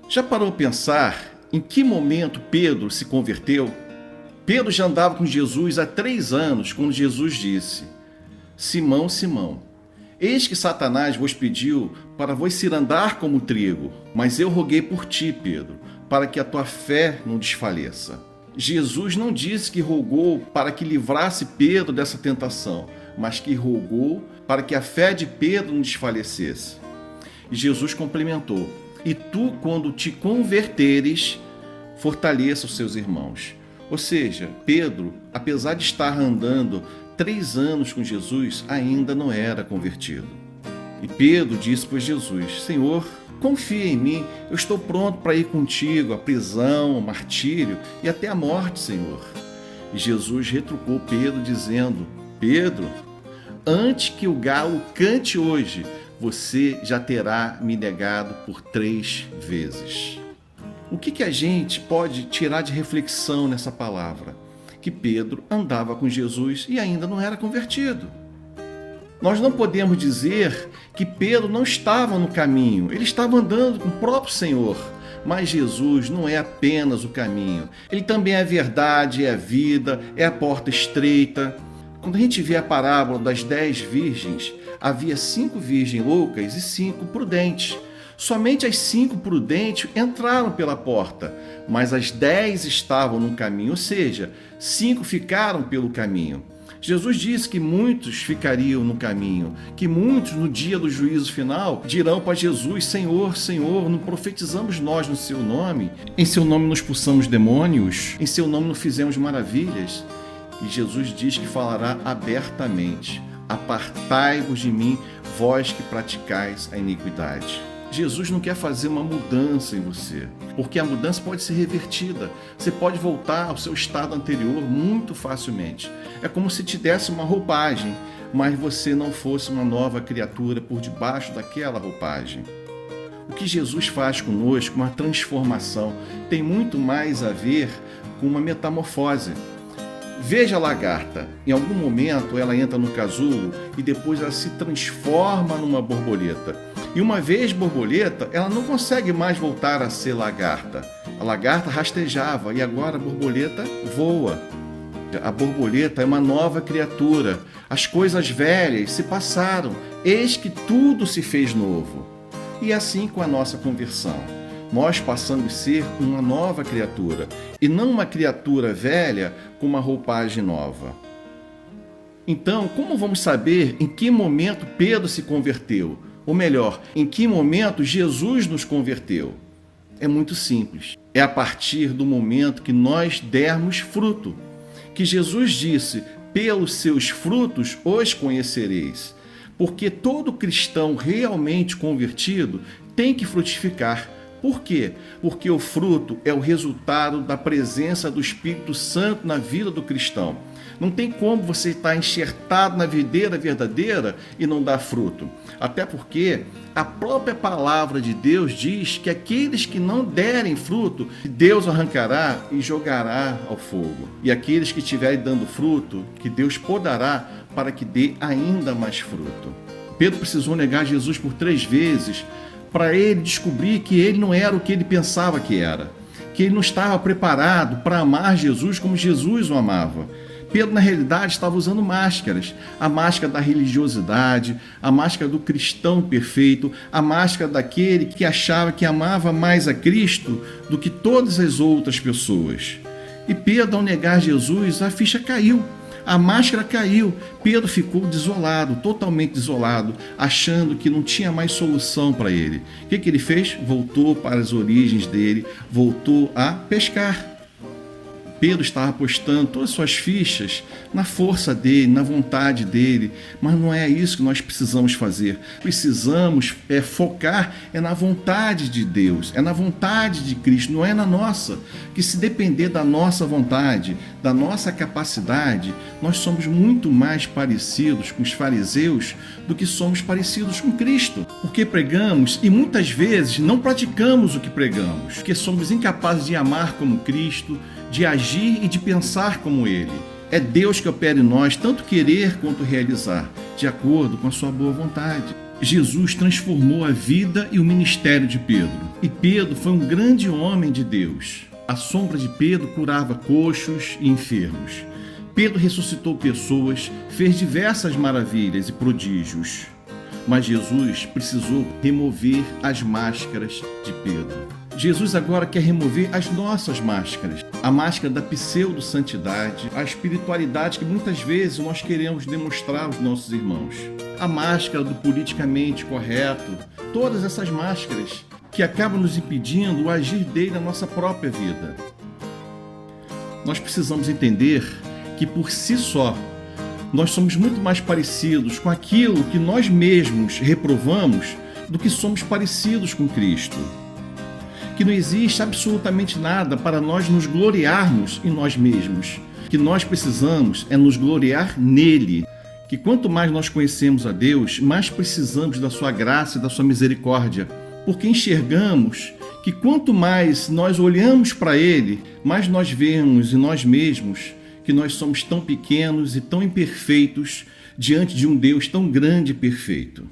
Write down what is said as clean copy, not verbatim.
Já parou a pensar em que momento Pedro se converteu? Pedro já andava com Jesus há 3 anos, quando Jesus disse: Simão, Simão, eis que Satanás vos pediu para vos cirandar como trigo, mas eu roguei por ti, Pedro, para que a tua fé não desfaleça. Jesus não disse que rogou para que livrasse Pedro dessa tentação, mas que rogou para que a fé de Pedro não desfalecesse. E Jesus complementou: e tu, quando te converteres, fortaleça os seus irmãos. Ou seja, Pedro, apesar de estar andando 3 anos com Jesus, ainda não era convertido. E Pedro disse para Jesus: Senhor, confia em mim, eu estou pronto para ir contigo à prisão, ao martírio e até a morte, Senhor. E Jesus retrucou Pedro dizendo: Pedro, antes que o galo cante hoje, você já terá me negado por 3 vezes. O que a gente pode tirar de reflexão nessa palavra? Que Pedro andava com Jesus e ainda não era convertido. Nós não podemos dizer que Pedro não estava no caminho, ele estava andando com o próprio Senhor. Mas Jesus não é apenas o caminho, ele também é a verdade, é a vida, é a porta estreita. Quando a gente vê a parábola das 10 virgens, havia 5 virgens loucas e 5 prudentes. Somente as 5 prudentes entraram pela porta, mas as 10 estavam no caminho, ou seja, 5 ficaram pelo caminho. Jesus disse que muitos ficariam no caminho, que muitos no dia do juízo final dirão para Jesus: Senhor, Senhor, não profetizamos nós no seu nome? Em seu nome não expulsamos demônios? Em seu nome não fizemos maravilhas? E Jesus diz que falará abertamente: apartai-vos de mim, vós que praticais a iniquidade. Jesus não quer fazer uma mudança em você, porque a mudança pode ser revertida. Você pode voltar ao seu estado anterior muito facilmente. É como se te desse uma roupagem, mas você não fosse uma nova criatura por debaixo daquela roupagem. O que Jesus faz conosco, uma transformação, tem muito mais a ver com uma metamorfose. Veja a lagarta, em algum momento ela entra no casulo e depois ela se transforma numa borboleta. E uma vez borboleta, ela não consegue mais voltar a ser lagarta. A lagarta rastejava e agora a borboleta voa. A borboleta é uma nova criatura. As coisas velhas se passaram, eis que tudo se fez novo. E assim com a nossa conversão. Nós passamos a ser uma nova criatura, e não uma criatura velha com uma roupagem nova. Então, como vamos saber em que momento Pedro se converteu? Ou melhor, em que momento Jesus nos converteu? É muito simples. É a partir do momento que nós dermos fruto. Que Jesus disse: pelos seus frutos os conhecereis. Porque todo cristão realmente convertido tem que frutificar. Por quê? Porque o fruto é o resultado da presença do Espírito Santo na vida do cristão. Não tem como você estar enxertado na videira verdadeira e não dar fruto. Até porque a própria palavra de Deus diz que aqueles que não derem fruto, Deus arrancará e jogará ao fogo. E aqueles que estiverem dando fruto, que Deus podará para que dê ainda mais fruto. Pedro precisou negar Jesus por 3 vezes para ele descobrir que ele não era o que ele pensava que era, que ele não estava preparado para amar Jesus como Jesus o amava. Pedro, na realidade, estava usando máscaras, a máscara da religiosidade, a máscara do cristão perfeito, a máscara daquele que achava que amava mais a Cristo do que todas as outras pessoas. E Pedro, ao negar Jesus, a ficha caiu. A máscara caiu, Pedro ficou desolado, totalmente desolado, achando que não tinha mais solução para ele. O que ele fez? Voltou para as origens dele, voltou a pescar. Pedro estava apostando todas as suas fichas na força dele, na vontade dele, mas não é isso que nós precisamos fazer. Precisamos focar na vontade de Deus, é na vontade de Cristo, não é na nossa. Que se depender da nossa vontade, da nossa capacidade, nós somos muito mais parecidos com os fariseus do que somos parecidos com Cristo. Porque pregamos e muitas vezes não praticamos o que pregamos, porque somos incapazes de amar como Cristo, de agir e de pensar como Ele. É Deus que opera em nós tanto querer quanto realizar, de acordo com a sua boa vontade. Jesus transformou a vida e o ministério de Pedro. E Pedro foi um grande homem de Deus. A sombra de Pedro curava coxos e enfermos. Pedro ressuscitou pessoas, fez diversas maravilhas e prodígios. Mas Jesus precisou remover as máscaras de Pedro. Jesus agora quer remover as nossas máscaras. A máscara da pseudo-santidade, a espiritualidade que muitas vezes nós queremos demonstrar aos nossos irmãos. A máscara do politicamente correto. Todas essas máscaras que acabam nos impedindo o agir dele na nossa própria vida. Nós precisamos entender que por si só, nós somos muito mais parecidos com aquilo que nós mesmos reprovamos do que somos parecidos com Cristo. Que não existe absolutamente nada para nós nos gloriarmos em nós mesmos. Que nós precisamos é nos gloriar nele. Que quanto mais nós conhecemos a Deus, mais precisamos da sua graça e da sua misericórdia. Porque enxergamos que quanto mais nós olhamos para ele, mais nós vemos em nós mesmos que nós somos tão pequenos e tão imperfeitos diante de um Deus tão grande e perfeito.